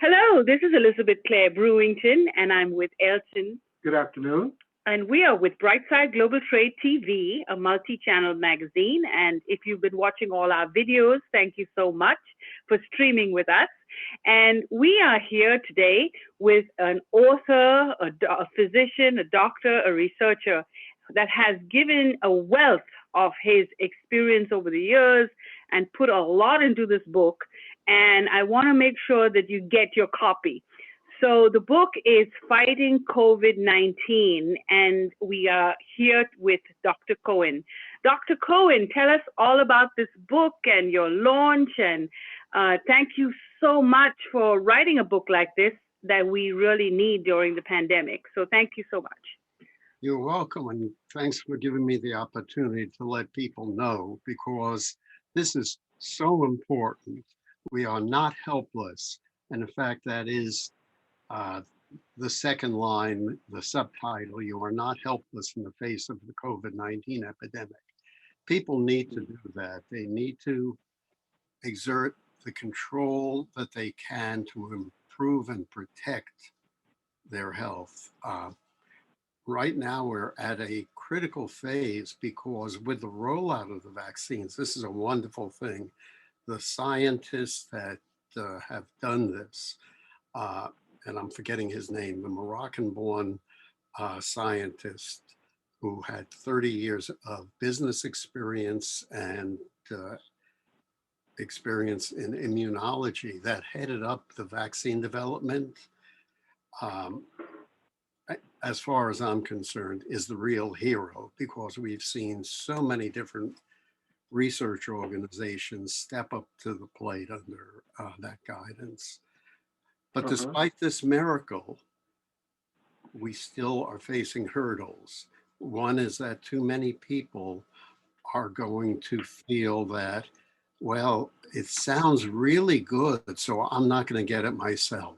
Hello, this is Elizabeth Clare Brewington, and I'm with Elton. Good afternoon. And we are with Brightside Global Trade TV, a multi channel magazine. And if you've been watching all our videos, thank you so much for streaming with us. And we are here today with an author, a physician, a doctor, a researcher that has given a wealth of his experience over the years and put a lot into this book. And I want to make sure that you get your copy. So the book is Fighting COVID-19, and we are here with Dr. Cohen. Dr. Cohen, tell us all about this book and your launch, and thank you so much for writing a book like this that we really need during the pandemic. So thank you so much. You're welcome, and thanks for giving me the opportunity to let people know, because this is so important. We are not helpless, and in fact, that is the second line, the subtitle. You are not helpless in the face of the COVID-19 epidemic. People need to do that. They need to exert the control that they can to improve and protect their health. Right now, we're at a critical phase because with the rollout of the vaccines, this is a wonderful thing. The scientists that have done this, and I'm forgetting his name, the Moroccan-born scientist who had 30 years of business experience and experience in immunology, that headed up the vaccine development, as far as I'm concerned, is the real hero, because we've seen so many different research organizations step up to the plate under that guidance. But despite this miracle, we still are facing hurdles. One is that too many people are going to feel that, well, it sounds really good, so I'm not going to get it myself.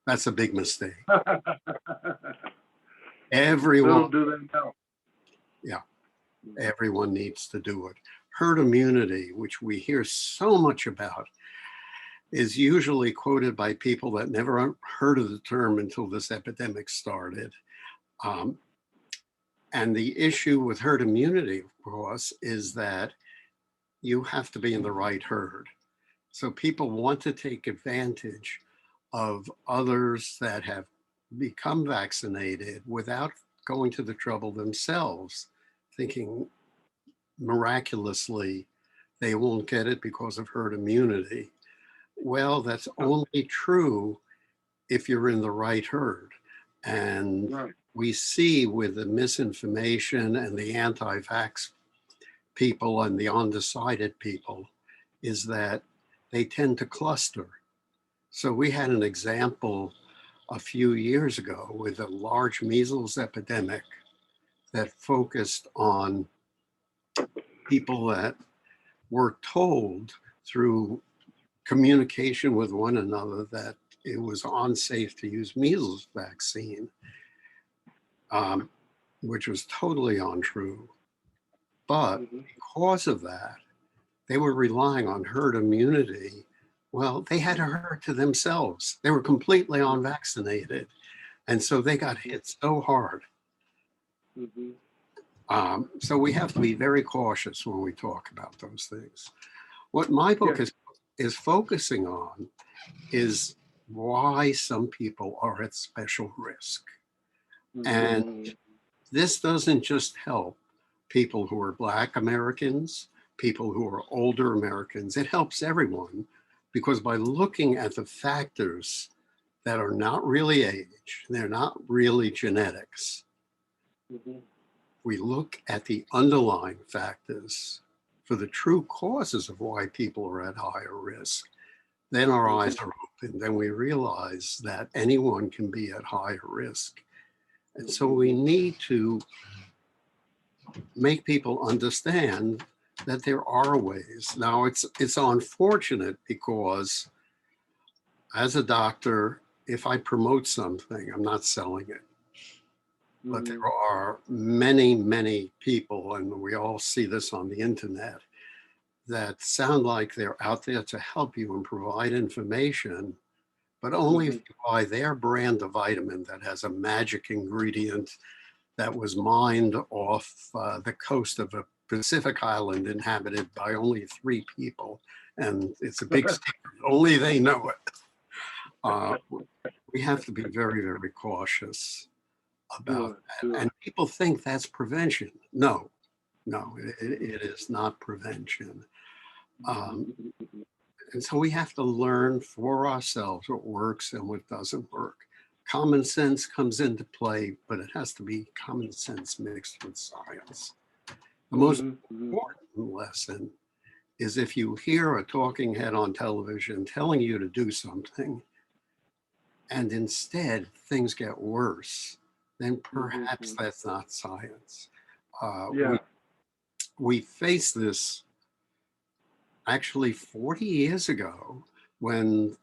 That's a big mistake. Everyone, do them now. Yeah, everyone needs to do it. Herd immunity, which we hear so much about, is usually quoted by people that never heard of the term until this epidemic started. And the issue with herd immunity, of course, is that you have to be in the right herd. So people want to take advantage of others that have become vaccinated without going to the trouble themselves, thinking miraculously they won't get it because of herd immunity. Well, that's only true if you're in the right herd. And we see with the misinformation and the anti-vax people and the undecided people is that they tend to cluster. So we had an example a few years ago with a large measles epidemic that focused on people that were told through communication with one another that it was unsafe to use measles vaccine, which was totally untrue. But because of that, they were relying on herd immunity. Well, they had a herd to themselves. They were completely unvaccinated. And so they got hit so hard. So we have to be very cautious when we talk about those things. What my book is focusing on is why some people are at special risk. And this doesn't just help people who are Black Americans, people who are older Americans. It helps everyone, because by looking at the factors that are not really age, they're not really genetics, we look at the underlying factors for the true causes of why people are at higher risk, then our eyes are open. Then we realize that anyone can be at higher risk. And so we need to make people understand that there are ways. Now, it's unfortunate because as a doctor, if I promote something, I'm not selling it. But there are many, many people, and we all see this on the internet, that sound like they're out there to help you and provide information, but only if you buy their brand of vitamin that has a magic ingredient that was mined off the coast of a Pacific island inhabited by only 3 people. And it's a big secret. Only they know it. We have to be very, very cautious about that. And people think that's prevention. No, it is not prevention. And so we have to learn for ourselves what works and what doesn't work. Common sense comes into play, but it has to be common sense mixed with science. The most important lesson is if you hear a talking head on television telling you to do something, and instead things get worse, then perhaps that's not science. We faced this actually 40 years ago when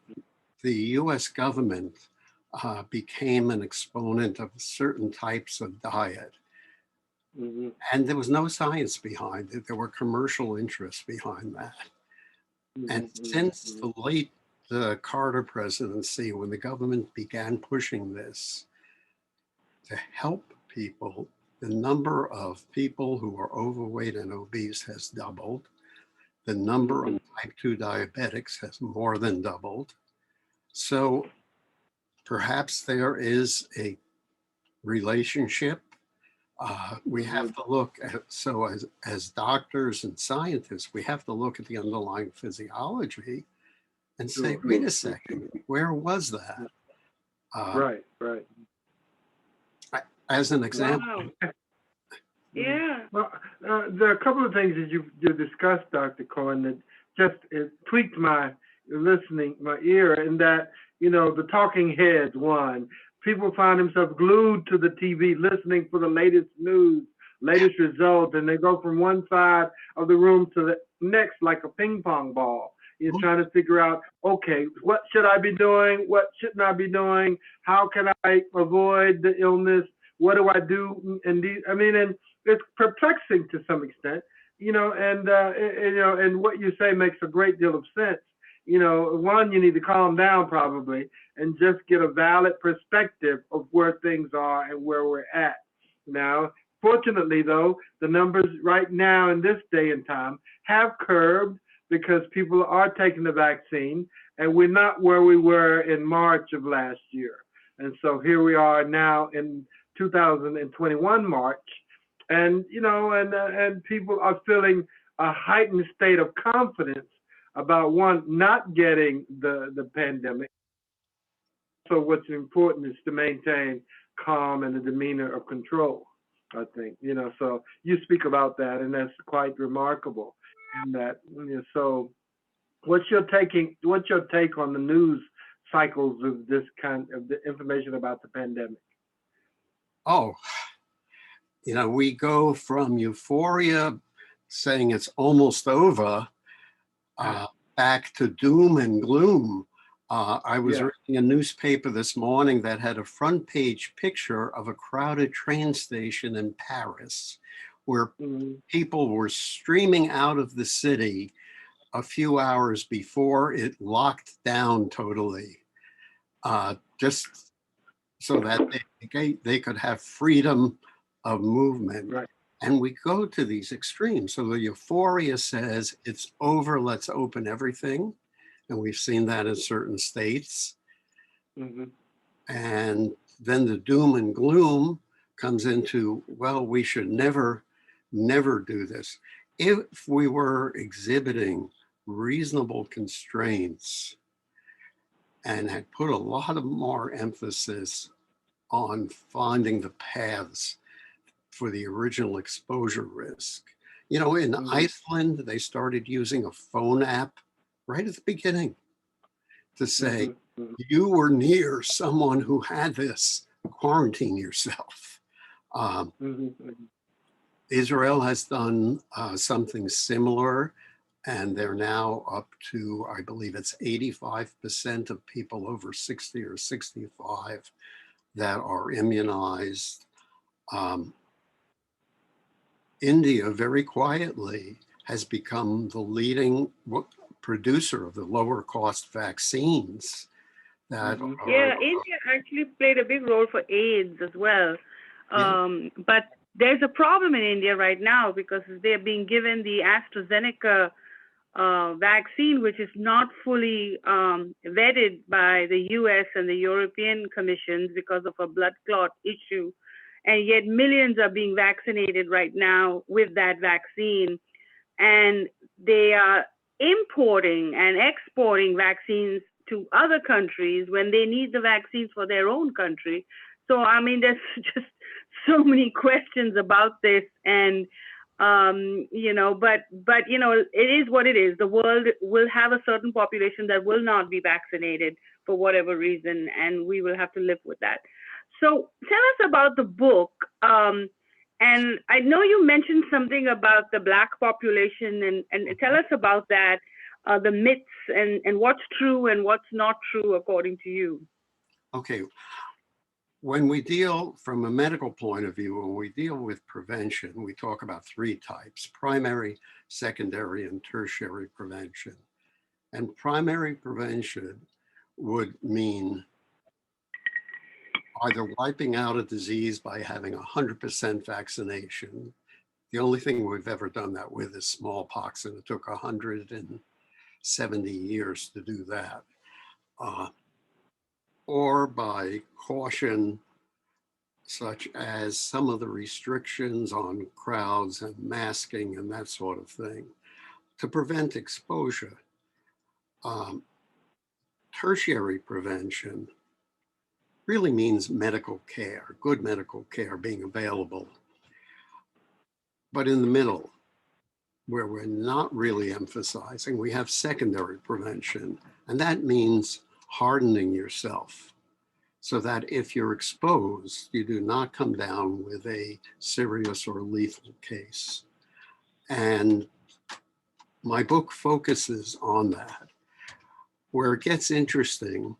the US government became an exponent of certain types of diet. And there was no science behind it. There were commercial interests behind that. And since the late Carter presidency, when the government began pushing this to help people, the number of people who are overweight and obese has doubled. The number of type 2 diabetics has more than doubled. So perhaps there is a relationship. We have to look at, so as doctors and scientists, we have to look at the underlying physiology and say, wait a second, where was that? Right. As an example. Wow. Yeah. Well, there are a couple of things that you discussed, Dr. Cohen, that just tweaked my ear, in that, the talking heads, one, people find themselves glued to the TV listening for the latest news, latest results, and they go from one side of the room to the next like a ping pong ball. You're trying to figure out, okay, what should I be doing? What shouldn't I be doing? How can I avoid the illness? What do I do? And it's perplexing to some extent, and what you say makes a great deal of sense. One, you need to calm down probably and just get a valid perspective of where things are and where we're at. Now, fortunately, though, the numbers right now in this day and time have curbed, because people are taking the vaccine, and we're not where we were in March of last year. And so here we are now in 2021 March, and and people are feeling a heightened state of confidence about, one, not getting the pandemic. So what's important is to maintain calm and a demeanor of control, I think. So you speak about that, and that's quite remarkable. And that, so what's your take on the news cycles of this kind of the information about the pandemic? Oh, we go from euphoria saying it's almost over back to doom and gloom. I was reading a newspaper this morning that had a front page picture of a crowded train station in Paris, where people were streaming out of the city a few hours before it locked down totally, just so that they could have freedom of movement. Right. And we go to these extremes. So the euphoria says it's over, let's open everything. And we've seen that in certain states. And then the doom and gloom comes into, well, we should never do this. If we were exhibiting reasonable constraints and had put a lot of more emphasis on finding the paths for the original exposure risk. In Iceland, they started using a phone app right at the beginning to say, you were near someone who had this, quarantine yourself. Israel has done something similar, and they're now up to, I believe it's 85% of people over 60 or 65 that are immunized. India, very quietly, has become the leading producer of the lower cost vaccines that Hmm. are, Yeah, India actually played a big role for AIDS as well. yeah, But there's a problem in India right now because they're being given the AstraZeneca vaccine, which is not fully vetted by the US and the European commissions because of a blood clot issue. And yet millions are being vaccinated right now with that vaccine. And they are importing and exporting vaccines to other countries when they need the vaccines for their own country. So, I mean, there's just so many questions about this. And it is what it is. The world will have a certain population that will not be vaccinated for whatever reason, and we will have to live with that. So tell us about the book. And I know you mentioned something about the Black population, and tell us about that, the myths and what's true and what's not true according to you. okay. When we deal from a medical point of view, when we deal with prevention, we talk about three types: primary, secondary, and tertiary prevention. And primary prevention would mean either wiping out a disease by having 100% vaccination. The only thing we've ever done that with is smallpox, and it took 170 years to do that. Or by caution, such as some of the restrictions on crowds and masking and that sort of thing, to prevent exposure. Um, Tertiary prevention really means medical care, good medical care being available. But in the middle, where we're not really emphasizing, we have secondary prevention, and that means hardening yourself so that if you're exposed, you do not come down with a serious or lethal case. And my book focuses on that. Where it gets interesting,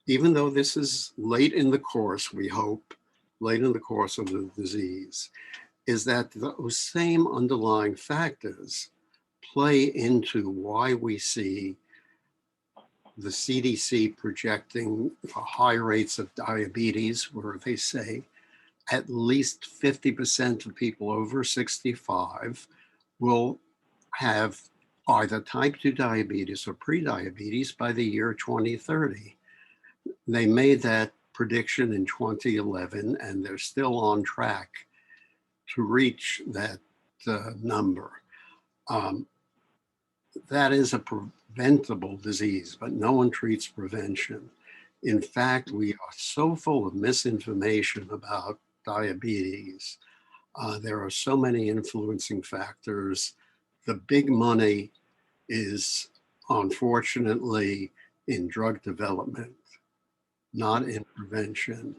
even though this is late in the course, we hope, late in the course of the disease, is that those same underlying factors play into why we see the CDC projecting high rates of diabetes, where they say at least 50% of people over 65 will have either type 2 diabetes or prediabetes by the year 2030. They made that prediction in 2011, and they're still on track to reach that number. That is a preventable disease, but no one treats prevention. In fact, we are so full of misinformation about diabetes. There are so many influencing factors. The big money is unfortunately in drug development, not in prevention.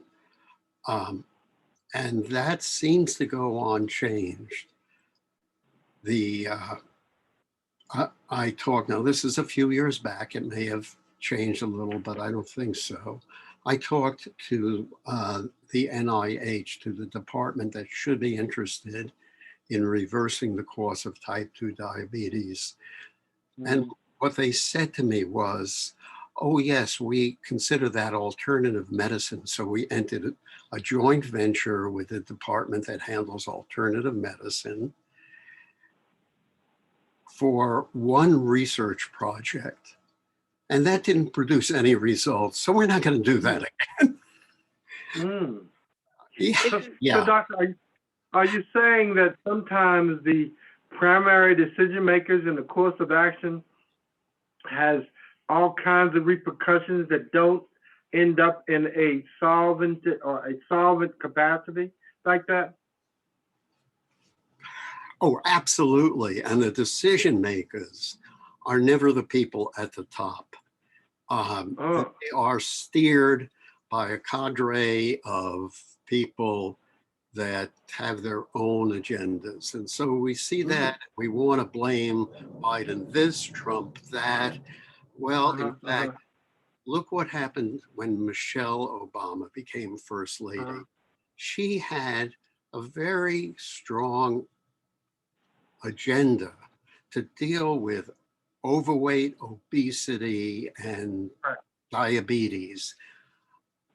And that seems to go unchanged. I talked, now this is a few years back, it may have changed a little, but I don't think so. I talked to the NIH, to the department that should be interested in reversing the course of type 2 diabetes. And what they said to me was, oh yes, we consider that alternative medicine. So we entered a joint venture with the department that handles alternative medicine for one research project. And that didn't produce any results. So we're not going to do that again. Yeah. So, Doctor, are you saying that sometimes the primary decision makers in the course of action has all kinds of repercussions that don't end up in a solvent or a solvent capacity like that? Oh, absolutely. And the decision makers are never the people at the top. They are steered by a cadre of people that have their own agendas. And so we see that we want to blame Biden this, Trump that. Well, in fact, look what happened when Michelle Obama became First Lady. She had a very strong agenda to deal with overweight, obesity, and diabetes,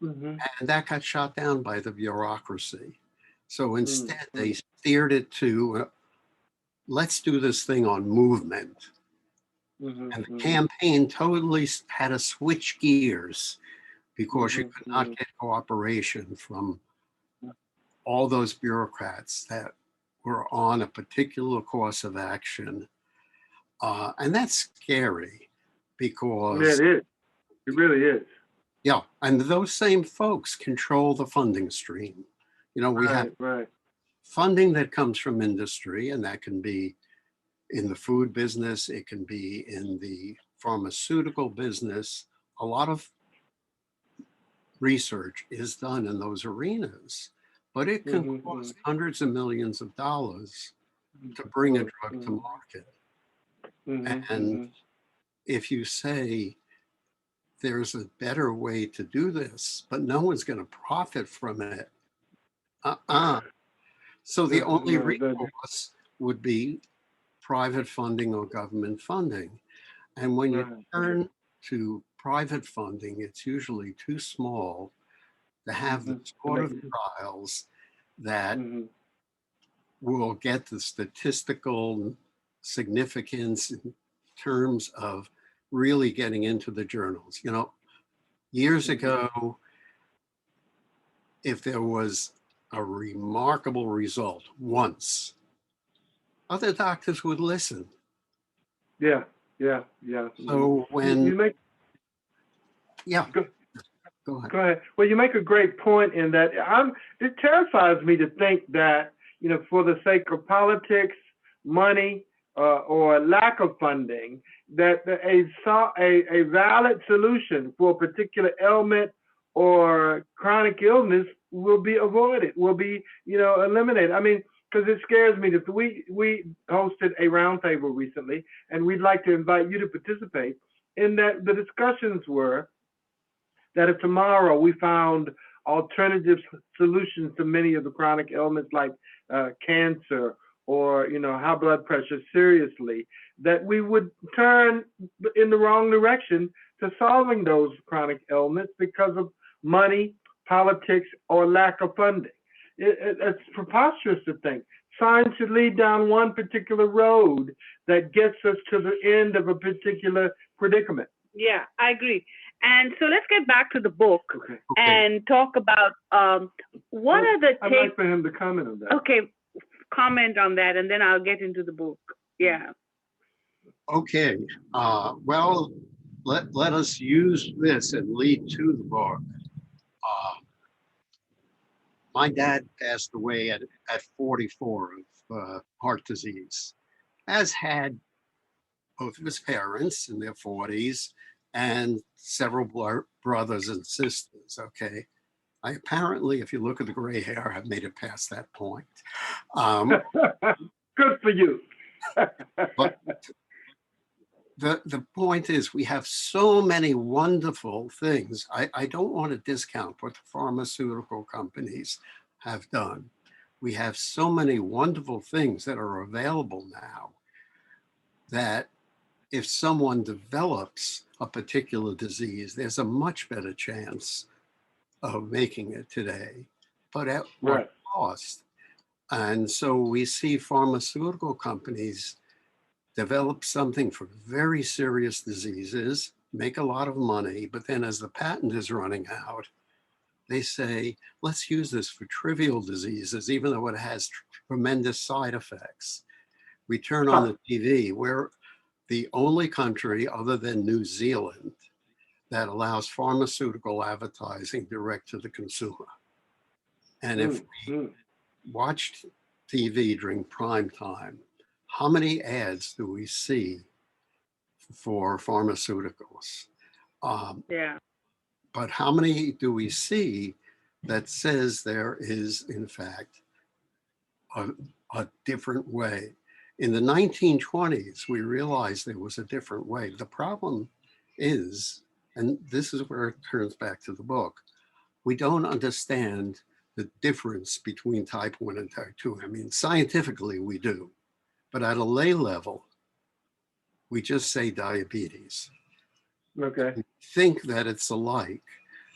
Mm-hmm. and that got shot down by the bureaucracy. So instead, Mm-hmm. they steered it to let's do this thing on movement. And the Mm-hmm. campaign totally had to switch gears because you could Mm-hmm. not get cooperation from all those bureaucrats that were on a particular course of action. And that's scary Yeah, because, it is. It really is. yeah, and those same folks control the funding stream. You know, we have Right, right. funding that comes from industry, and that can be in the food business, it can be in the pharmaceutical business. A lot of research is done in those arenas, but it can Mm-hmm. cost hundreds of millions of dollars to bring a drug to Mm-hmm. market. And Mm-hmm. if you say there's a better way to do this, but no one's going to profit from it, uh-uh. So the No, only no, that, recourse would be private funding or government funding. And when you right. turn to private funding, it's usually too small to have the Mm-hmm. To sort make of it. trials that Mm-hmm. will get the statistical significance in terms of really getting into the journals. You know, years Mm-hmm. ago, if there was a remarkable result once, other doctors would listen. Yeah, yeah, yeah. Mm-hmm. So You when, make yeah, go, go ahead. go ahead. Well, you make a great point in that. It terrifies me to think that for the sake of politics, money, or lack of funding, that a valid solution for a particular ailment or chronic illness will be avoided, will be eliminated. I mean, because it scares me that we hosted a roundtable recently, and we'd like to invite you to participate. In that, the discussions were that if tomorrow we found alternative solutions to many of the chronic ailments like cancer or high blood pressure seriously, that we would turn in the wrong direction to solving those chronic ailments because of money, politics, or lack of funding. It's preposterous to think science should lead down one particular road that gets us to the end of a particular predicament. Yeah, I agree. And so let's get back to the book Okay. Okay. and talk about what Well, are the I'd like for him to comment on that. Okay, comment on that, and then I'll get into the book. Yeah. Okay. Well, let us use this and lead to the book. Uh, my dad passed away at 44 of heart disease, as had both of his parents in their 40s and several brothers and sisters. Okay. I apparently, if you look at the gray hair, have made it past that point. Good for you. But the point is, we have so many wonderful things. I don't want to discount what the pharmaceutical companies have done. We have so many wonderful things that are available now that if someone develops a particular disease, there's a much better chance of making it today, but at what Right. cost? And so we see pharmaceutical companies develop something for very serious diseases, make a lot of money, but then as the patent is running out, they say, let's use this for trivial diseases, even though it has tremendous side effects. We turn on Huh. the TV, we're the only country other than New Zealand that allows pharmaceutical advertising direct to the consumer. And if we Mm. watch TV during prime time, how many ads do we see for pharmaceuticals? Yeah. But how many do we see that says there is, in fact, a, a different way? In the 1920s, we realized there was a different way. The problem is, and this is where it turns back to the book, we don't understand the difference between type 1 and type 2. I mean, scientifically, we do, but at a lay level, we just say diabetes. Okay. think that it's alike.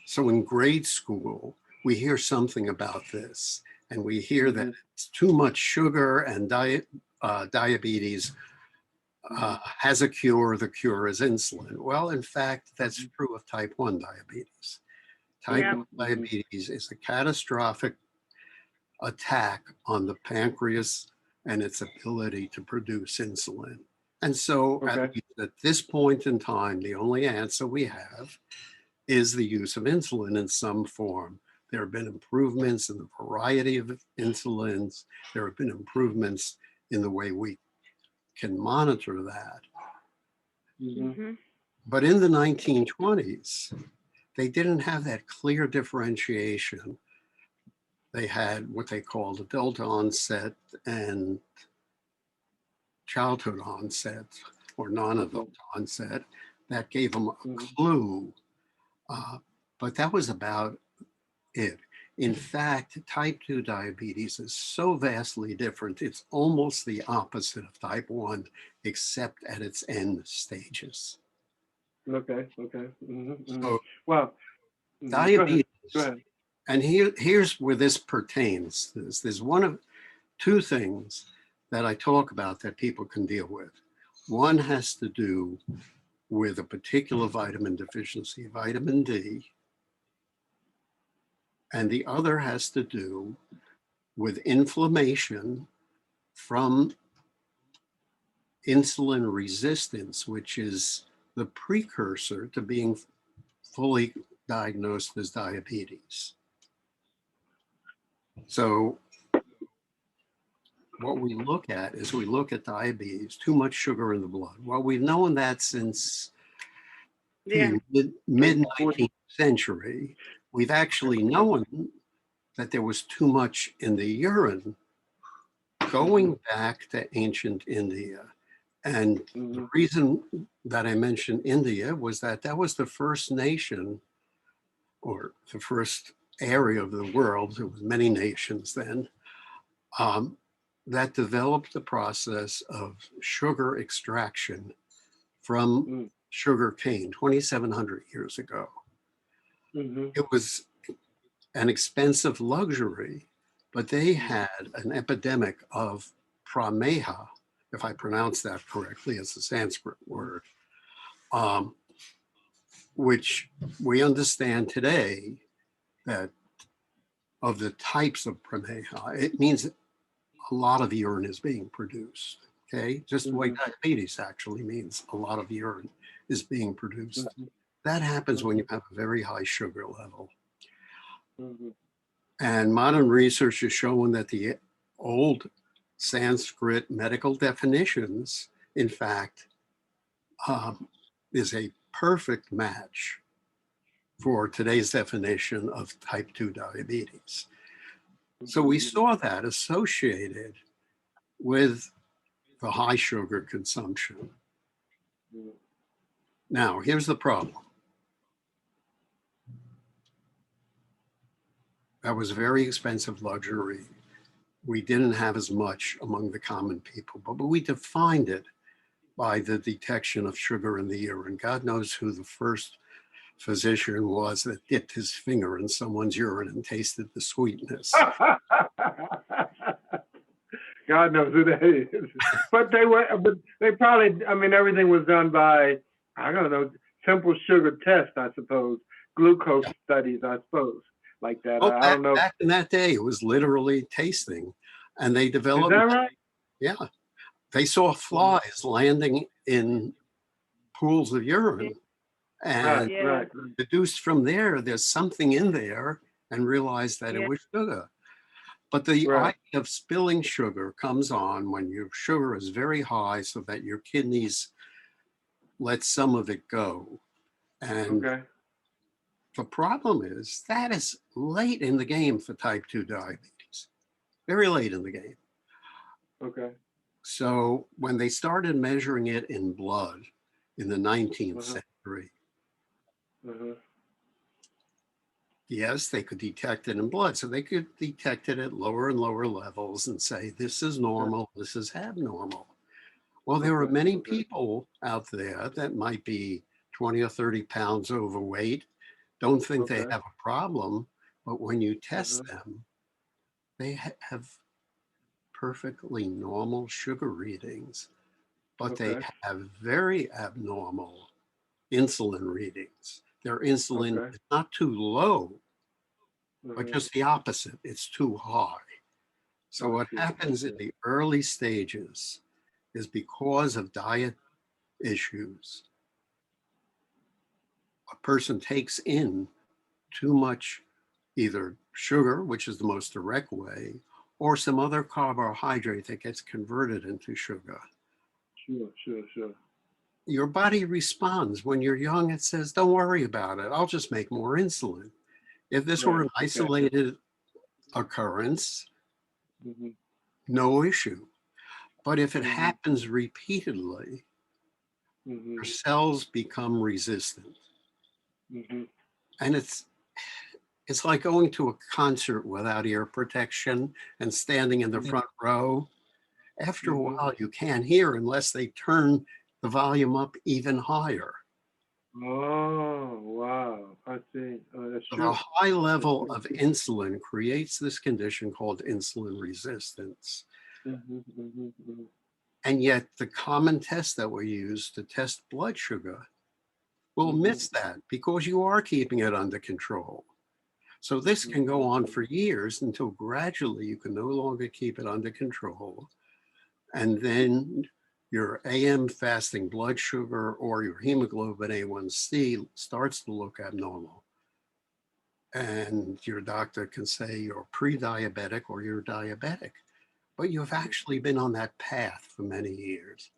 So in grade school, we hear something about this, and we hear that it's too much sugar and diabetes has a cure. The cure is insulin. Well, in fact, that's true of type 1 diabetes. Type Yeah. 1 diabetes is a catastrophic attack on the pancreas and its ability to produce insulin. And so Okay. at this point in time, the only answer we have is the use of insulin in some form. There have been improvements in the variety of insulins. There have been improvements in the way we can monitor that. Mm-hmm. But in the 1920s, they didn't have that clear differentiation. They had what they called adult onset and childhood onset or non-adult onset. That gave them a clue, but that was about it. In fact, type 2 diabetes is so vastly different. It's almost the opposite of type 1, except at its end stages. Okay. So Well, go diabetes, ahead. and here's where this pertains. There's one of two things that I talk about that people can deal with. One has to do with a particular vitamin deficiency, vitamin D, and the other has to do with inflammation from insulin resistance, which is the precursor to being fully diagnosed as diabetes. So what we look at is we look at diabetes, too much sugar in the blood. Well, we've known that since Yeah. the mid-19th century. We've actually known that there was too much in the urine going back to ancient India. And the reason that I mentioned India was that that was the first nation or the first area of the world, there was many nations then, that developed the process of sugar extraction from sugar cane 2,700 years ago. It was an expensive luxury, but they had an epidemic of prameha, if I pronounce that correctly, it's a Sanskrit word, which we understand today that of the types of prameha, it means a lot of urine is being produced. Okay, just the way diabetes actually means a lot of urine is being produced. That happens when you have a very high sugar level. And modern research has shown that the old Sanskrit medical definitions, in fact, is a perfect match for today's definition of type 2 diabetes. So we saw that associated with the high sugar consumption. Now, here's the problem. That was a very expensive luxury. We didn't have as much among the common people, but we defined it by the detection of sugar in the urine. God knows who the first physician was that dipped his finger in someone's urine and tasted the sweetness. God knows who that is. But they probably, I mean, everything was done by, I don't know, simple sugar test, I suppose, glucose studies, I suppose, like that. Oh, I don't know. Back in that day, it was literally tasting, and they developed. Is that right? Yeah, they saw flies landing in pools of urine, and Right. deduced from there there's something in there, and realized that it was sugar. But the idea of spilling sugar comes on when your sugar is very high, so that your kidneys let some of it go. And the problem is that is late in the game for type 2 diabetes, very late in the game. So when they started measuring it in blood in the 19th century, yes, they could detect it in blood. So they could detect it at lower and lower levels and say, this is normal, this is abnormal. Well, there are many people out there that might be 20 or 30 pounds overweight, don't think they Okay. have a problem, but when you test Uh-huh. them, they have perfectly normal sugar readings, but they Okay. have very abnormal insulin readings. Their insulin Okay. is not too low, but Uh-huh. just the opposite. It's too high. So I what see. I happens in see. the early stages is because of diet issues, a person takes in too much either sugar, which is the most direct way, or some other carbohydrate that gets converted into sugar. Sure. Sure. Sure. Your body responds. When you're young, it says, don't worry about it. I'll just make more insulin. If this were Right. an Okay. isolated occurrence, Mm-hmm. no issue. But if it Mm-hmm. happens repeatedly, Mm-hmm. your cells become resistant. Mm-hmm. And it's like going to a concert without ear protection and standing in the front row. After a Mm-hmm. while, you can't hear unless they turn the volume up even higher. Oh, wow. I see. That's So the true. high That's level very of true. insulin creates this condition called insulin resistance. Mm-hmm. Mm-hmm. Mm-hmm. And yet, the common test that we use to test blood sugar will Mm-hmm. miss that because you are keeping it under control. So this Mm-hmm. can go on Mm-hmm. for years until gradually you can no longer keep it under control. And then your AM fasting blood sugar or your hemoglobin A1C starts to look abnormal. And your doctor can say you're pre-diabetic or you're diabetic, but you've actually been on that path for many years.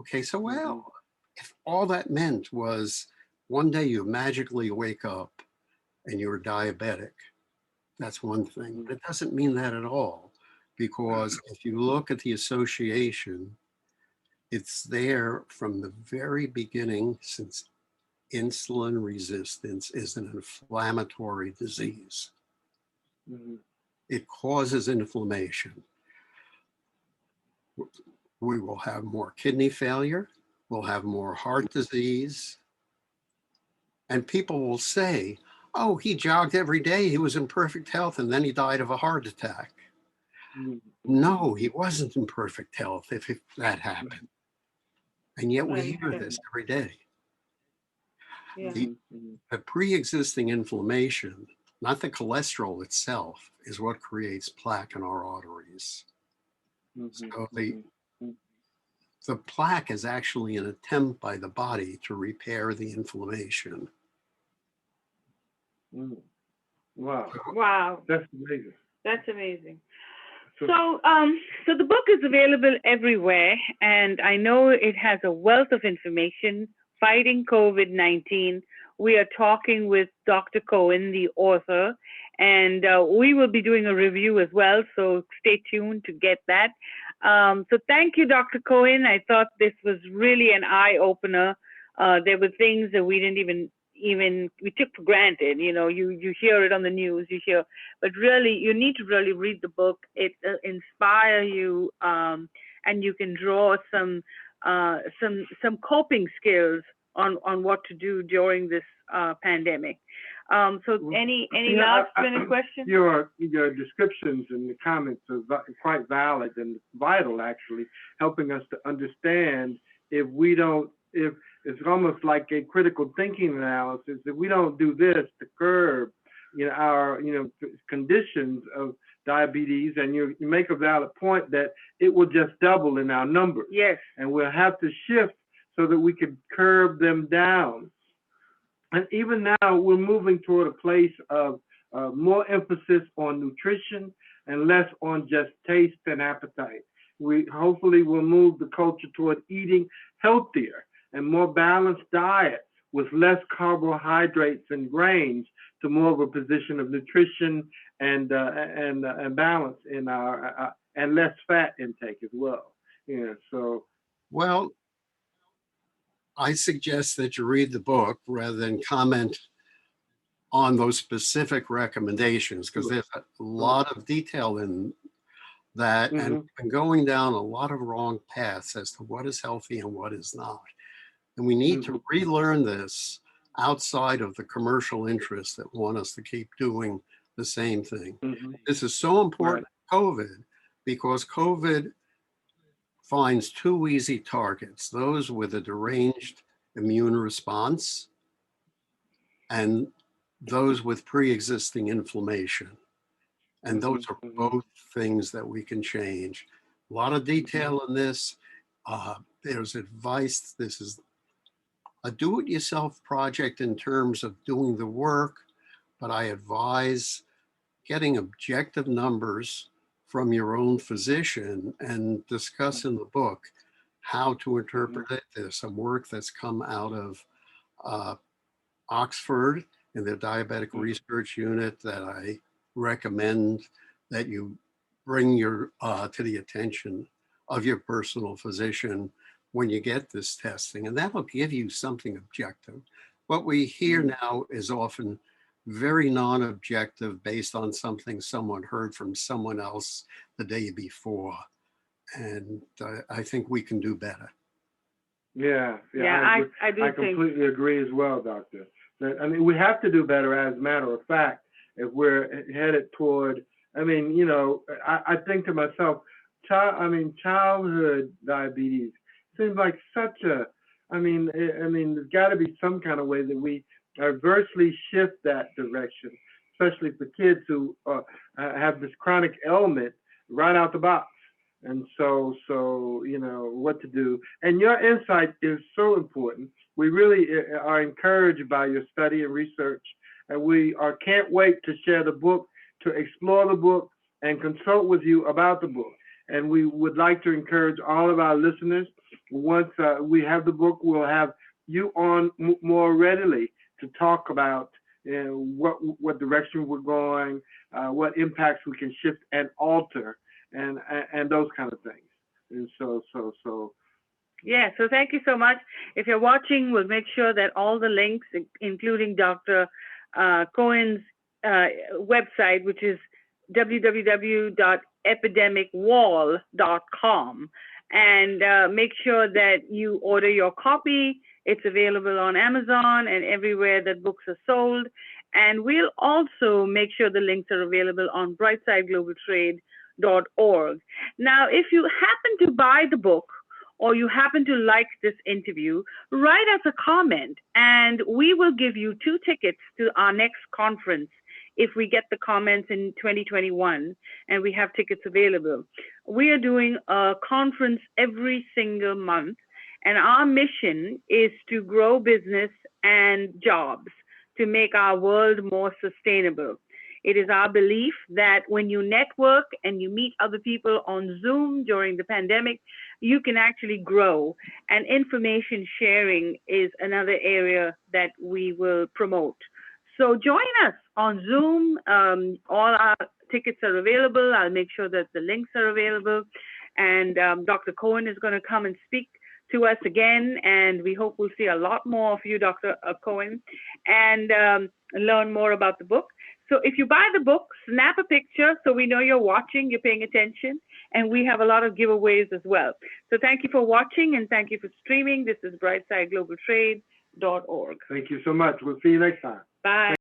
Okay, so Mm-hmm. well, if all that meant was one day you magically wake up and you're diabetic, that's one thing, Mm-hmm. but it doesn't mean that at all. Because if you look at the association, it's there from the very beginning, since insulin resistance is an inflammatory disease. Mm-hmm. It causes inflammation. We will have more kidney failure, we'll have more heart disease, and people will say, oh, he jogged every day, he was in perfect health, and then he died of a heart attack. No, he wasn't in perfect health if that happened. And yet we Right. hear Yeah. this every day. Yeah. The, the pre-existing inflammation, not the cholesterol itself, is what creates plaque in our arteries. Mm-hmm. So Mm-hmm. the plaque is actually an attempt by the body to repair the inflammation. Mm-hmm. Wow. Wow. That's amazing. That's amazing. So, So the book is available everywhere, and I know it has a wealth of information. Fighting COVID-19. We are talking with Dr. Cohen, the author, and we will be doing a review as well. So stay tuned to get that. So thank you, Dr. Cohen. I thought this was really an eye opener. There were things that we didn't even we took for granted. You hear it on the news, you hear, but really you need to really read the book. It inspire you, and you can draw some coping skills on what to do during this pandemic. So any last minute questions? your descriptions and the comments are quite valid and vital, actually, helping us to understand if we don't, if it's almost like a critical thinking analysis, if we don't do this to curb, our, conditions of diabetes, and you make a valid point that it will just double in our numbers. Yes. And we'll have to shift so that we can curb them down. And even now, we're moving toward a place of more emphasis on nutrition and less on just taste and appetite. We hopefully will move the culture toward eating healthier and more balanced diet with less carbohydrates and grains to more of a position of nutrition and balance in our and less fat intake as well. So Well, I suggest that you read the book rather than comment on those specific recommendations, because there's a lot of detail in that, and mm-hmm. going down a lot of wrong paths as to what is healthy and what is not. And we need to relearn this outside of the commercial interests that want us to keep doing the same thing. This is so important, COVID, because COVID finds two easy targets, those with a deranged immune response and those with pre-existing inflammation. And those are both things that we can change. A lot of detail in this. There's advice. This is a do-it-yourself project in terms of doing the work, but I advise getting objective numbers from your own physician and discuss in the book how to interpret it. There's some work that's come out of Oxford in their diabetic research unit that I recommend that you bring your to the attention of your personal physician when you get this testing, and that will give you something objective. What we hear now is often very non-objective, based on something someone heard from someone else the day before, and I think we can do better. Yeah, I do I completely agree as well, Doctor. I mean, we have to do better, as a matter of fact, if we're headed toward, I mean, you know, I think to myself, childhood diabetes seems like such a, I mean, there's got to be some kind of way that we adversely shift that direction, especially for kids who have this chronic ailment right out the box. And so, you know, what to do. And your insight is so important. We really are encouraged by your study and research, and we can't wait to share the book, to explore the book, and consult with you about the book. And we would like to encourage all of our listeners, once we have the book, we'll have you on more readily to talk about what direction we're going, what impacts we can shift and alter, and those kind of things. And so. Yeah, so thank you so much. If you're watching, we'll make sure that all the links, including Dr. Cohen's website, which is www.epidemicwall.com, and make sure that you order your copy. It's available on Amazon and everywhere that books are sold. And we'll also make sure the links are available on brightsideglobaltrade.org. Now, if you happen to buy the book, or you happen to like this interview, write us a comment and we will give you 2 tickets to our next conference if we get the comments in 2021 and we have tickets available. We are doing a conference every single month, and our mission is to grow business and jobs to make our world more sustainable. It is our belief that when you network and you meet other people on Zoom during the pandemic, you can actually grow. And information sharing is another area that we will promote. So join us on Zoom. All our tickets are available. I'll make sure that the links are available. And Dr. Cohen is going to come and speak to us again. And we hope we'll see a lot more of you, Dr. Cohen, and learn more about the book. So if you buy the book, snap a picture so we know you're watching, you're paying attention, and we have a lot of giveaways as well. So thank you for watching and thank you for streaming. This is brightsideglobaltrade.org. Thank you so much. We'll see you next time. Bye.